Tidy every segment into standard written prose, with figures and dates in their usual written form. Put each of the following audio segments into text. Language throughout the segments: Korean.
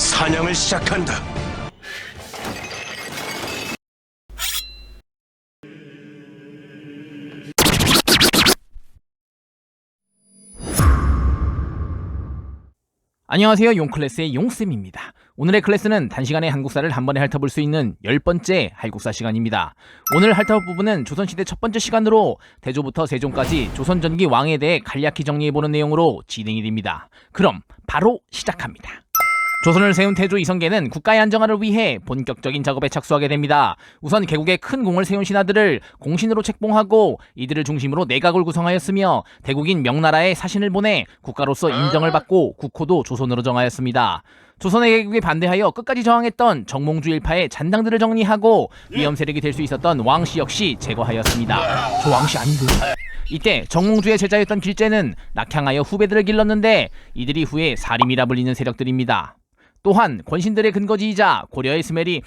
사냥을 시작한다. 안녕하세요, 용클래스의 용쌤입니다. 오늘의 클래스는 단시간에 한국사를 한 번에 핥아볼 수 있는 10번째 한국사 시간입니다. 오늘 핥아볼 부분은 조선시대 첫 번째 시간으로 태조부터 세종까지 조선 전기 왕에 대해 간략히 정리해보는 내용으로 진행이 됩니다. 그럼 바로 시작합니다. 조선을 세운 태조 이성계는 국가의 안정화를 위해 본격적인 작업에 착수하게 됩니다. 우선 개국에 큰 공을 세운 신하들을 공신으로 책봉하고 이들을 중심으로 내각을 구성하였으며 대국인 명나라에 사신을 보내 국가로서 인정을 받고 국호도 조선으로 정하였습니다. 조선의 개국에 반대하여 끝까지 저항했던 정몽주 일파의 잔당들을 정리하고 위험 세력이 될 수 있었던 왕씨 역시 제거하였습니다. 저 왕씨 아닌데? 이때 정몽주의 제자였던 길재는 낙향하여 후배들을 길렀는데 이들이 후에 사림이라 불리는 세력들입니다. 또한 권신들의 근거지이자 고려의 스멜이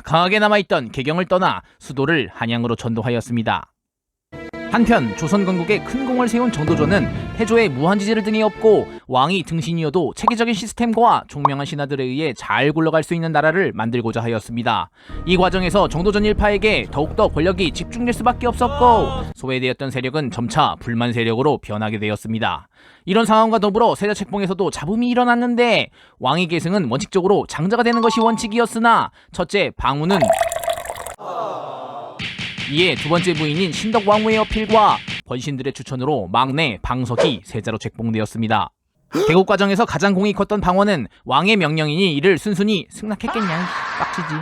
강하게 남아있던 개경을 떠나 수도를 한양으로 전도하였습니다. 한편 조선 건국에 큰 공을 세운 정도전은 태조의 무한지지를 등에 업고 왕이 등신이어도 체계적인 시스템과 총명한 신하들에 의해 잘 굴러갈 수 있는 나라를 만들고자 하였습니다. 이 과정에서 정도전 일파에게 더욱더 권력이 집중될 수밖에 없었고 소외되었던 세력은 점차 불만 세력으로 변하게 되었습니다. 이런 상황과 더불어 세자 책봉에서도 잡음이 일어났는데 왕위 계승은 원칙적으로 장자가 되는 것이 원칙이었으나 첫째 방우는 이에 두 번째 부인인 신덕 왕후의 어필과 권신들의 추천으로 막내 방석이 세자로 책봉되었습니다. 개국 과정에서 가장 공이 컸던 방원은 왕의 명령이니 이를 순순히 승낙했겠냐, 빡치지.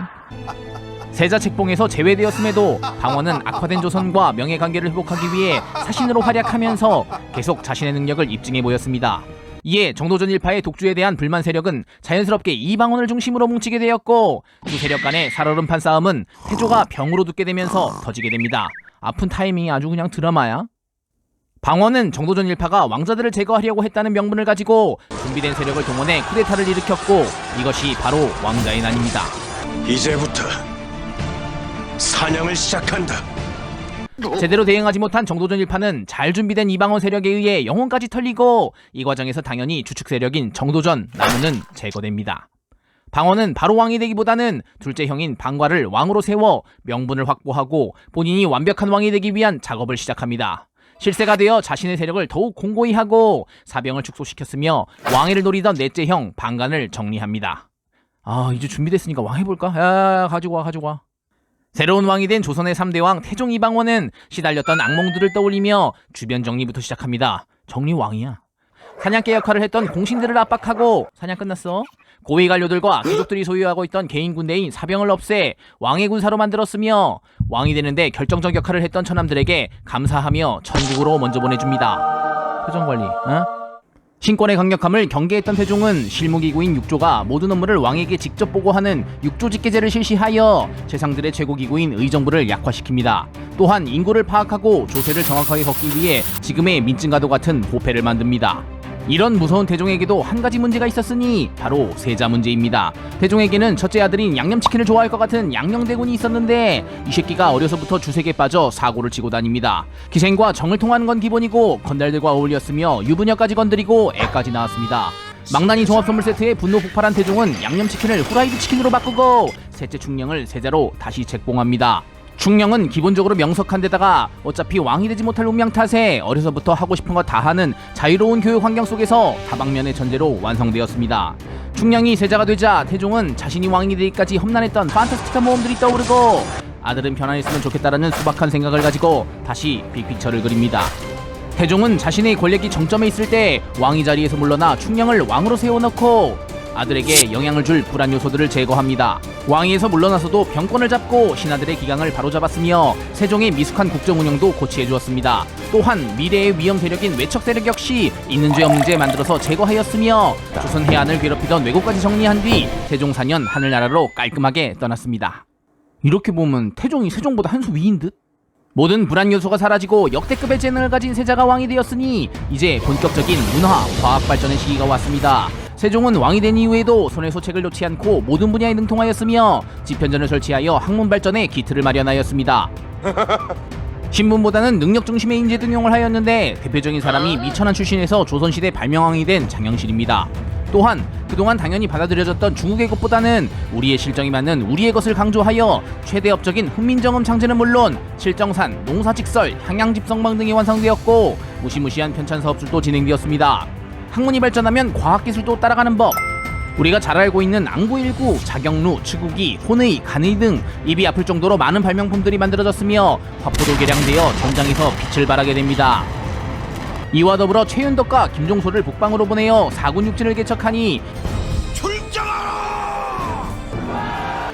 세자 책봉에서 제외되었음에도 방원은 악화된 조선과 명예관계를 회복하기 위해 사신으로 활약하면서 계속 자신의 능력을 입증해 보였습니다. 이에 정도전 일파의 독주에 대한 불만 세력은 자연스럽게 이방원을 중심으로 뭉치게 되었고 두 세력 간의 살얼음판 싸움은 태조가 병으로 눕게 되면서 터지게 됩니다. 아픈 타이밍이 아주 그냥 드라마야. 방원은 정도전 일파가 왕자들을 제거하려고 했다는 명분을 가지고 준비된 세력을 동원해 쿠데타를 일으켰고 이것이 바로 왕자의 난입니다. 이제부터 사냥을 시작한다. 제대로 대응하지 못한 정도전 일파는 잘 준비된 이방원 세력에 의해 영혼까지 털리고 이 과정에서 당연히 주축 세력인 정도전 나무는 제거됩니다. 방원은 바로 왕이 되기보다는 둘째 형인 방과를 왕으로 세워 명분을 확보하고 본인이 완벽한 왕이 되기 위한 작업을 시작합니다. 실세가 되어 자신의 세력을 더욱 공고히 하고 사병을 축소시켰으며 왕위를 노리던 넷째 형 방간을 정리합니다. 이제 준비됐으니까 왕 해볼까? 야, 가지고 와. 새로운 왕이 된 조선의 3대 왕 태종 이방원은 시달렸던 악몽들을 떠올리며 주변 정리부터 시작합니다. 정리 왕이야. 사냥개 역할을 했던 공신들을 압박하고 사냥 끝났어. 고위 관료들과 귀족들이 소유하고 있던 개인 군대인 사병을 없애 왕의 군사로 만들었으며 왕이 되는데 결정적 역할을 했던 처남들에게 감사하며 천국으로 먼저 보내줍니다. 표정관리, 신권의 강력함을 경계했던 태종은 실무기구인 육조가 모든 업무를 왕에게 직접 보고하는 육조직계제를 실시하여 재상들의 최고기구인 의정부를 약화시킵니다. 또한 인구를 파악하고 조세를 정확하게 걷기 위해 지금의 민증과도 같은 호패를 만듭니다. 이런 무서운 태종에게도 한 가지 문제가 있었으니 바로 세자 문제입니다. 태종에게는 첫째 아들인 양념치킨을 좋아할 것 같은 양녕대군이 있었는데 이 새끼가 어려서부터 주색에 빠져 사고를 치고 다닙니다. 기생과 정을 통하는 건 기본이고 건달들과 어울렸으며 유부녀까지 건드리고 애까지 낳았습니다. 망나니 종합선물 세트에 분노 폭발한 태종은 양념치킨을 후라이드 치킨으로 바꾸고 셋째 충령을 세자로 다시 책봉합니다. 충령은 기본적으로 명석한 데다가 어차피 왕이 되지 못할 운명 탓에 어려서부터 하고 싶은 거 다 하는 자유로운 교육 환경 속에서 다방면의 전제로 완성되었습니다. 충령이 세자가 되자 태종은 자신이 왕이 되기까지 험난했던 판타스틱한 모험들이 떠오르고 아들은 편안했으면 좋겠다라는 수박한 생각을 가지고 다시 빅피처를 그립니다. 태종은 자신의 권력이 정점에 있을 때 왕위 자리에서 물러나 충령을 왕으로 세워놓고 아들에게 영향을 줄 불안 요소들을 제거합니다. 왕위에서 물러나서도 병권을 잡고 신하들의 기강을 바로잡았으며 세종의 미숙한 국정 운영도 고치해 주었습니다. 또한 미래의 위험 세력인 외척 세력 역시 있는 죄 없는 죄 만들어서 제거하였으며 조선 해안을 괴롭히던 왜곡까지 정리한 뒤 세종 4년 하늘나라로 깔끔하게 떠났습니다. 이렇게 보면 태종이 세종보다 한 수 위인 듯? 모든 불안 요소가 사라지고 역대급의 재능을 가진 세자가 왕이 되었으니 이제 본격적인 문화, 과학 발전의 시기가 왔습니다. 세종은 왕이 된 이후에도 손에 소책을 놓지 않고 모든 분야에 능통하였으며 집현전을 설치하여 학문 발전에 기틀을 마련하였습니다. 신분보다는 능력 중심의 인재 등용을 하였는데 대표적인 사람이 미천한 출신에서 조선시대 발명왕이 된 장영실입니다. 또한 그동안 당연히 받아들여졌던 중국의 것보다는 우리의 실정이 맞는 우리의 것을 강조하여 최대 업적인 훈민정음 창제는 물론 실정산, 농사직설, 향양집성망 등이 완성되었고 무시무시한 편찬사업들도 진행되었습니다. 학문이 발전하면 과학기술도 따라가는 법. 우리가 잘 알고 있는 앙구일구, 자경루, 치국이, 혼의, 간의 등 입이 아플 정도로 많은 발명품들이 만들어졌으며 화포도 개량되어 전장에서 빛을 발하게 됩니다. 이와 더불어 최윤덕과 김종소를 북방으로 보내어 사군육진을 개척하니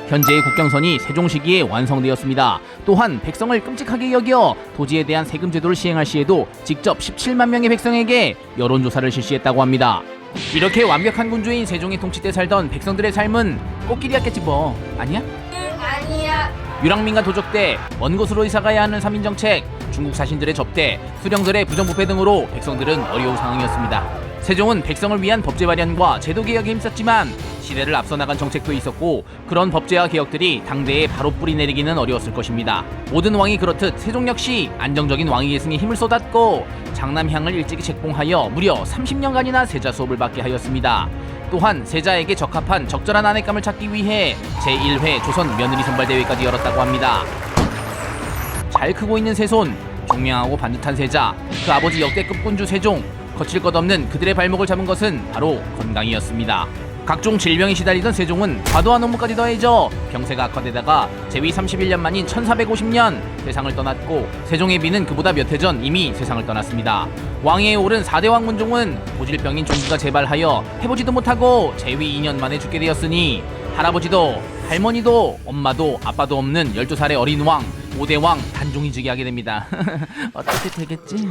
현재의 국경선이 세종 시기에 완성되었습니다. 또한 백성을 끔찍하게 여겨 토지에 대한 세금 제도를 시행할 시에도 직접 17만 명의 백성에게 여론조사를 실시했다고 합니다. 이렇게 완벽한 군주인 세종의 통치 때 살던 백성들의 삶은 꽃길이었겠지 뭐. 아니야? 아니야. 유랑민과 도적 때 먼 곳으로 이사가야 하는 삼인정책, 중국 사신들의 접대, 수령들의 부정부패 등으로 백성들은 어려운 상황이었습니다. 세종은 백성을 위한 법제 발현과 제도 개혁에 힘썼지만 시대를 앞서 나간 정책도 있었고 그런 법제와 개혁들이 당대에 바로 뿌리 내리기는 어려웠을 것입니다. 모든 왕이 그렇듯 세종 역시 안정적인 왕위 계승에 힘을 쏟았고 장남향을 일찍이 책봉하여 무려 30년간이나 세자 수업을 받게 하였습니다. 또한 세자에게 적합한 적절한 아내감을 찾기 위해 제1회 조선 며느리 선발대회까지 열었다고 합니다. 잘 크고 있는 세손, 총명하고 반듯한 세자, 그 아버지 역대급 군주 세종, 거칠 것 없는 그들의 발목을 잡은 것은 바로 건강이었습니다. 각종 질병에 시달리던 세종은 과도한 업무까지 더해져 병세가 악화되다가 재위 31년 만인 1450년 세상을 떠났고 세종의 비는 그보다 몇 해 전 이미 세상을 떠났습니다. 왕위에 오른 4대 왕문종은 고질병인 종기가 재발하여 해보지도 못하고 재위 2년 만에 죽게 되었으니 할아버지도 할머니도 엄마도 아빠도 없는 12살의 어린 왕 5대 왕 단종이 즉위하게 됩니다. 어떻게 되겠지?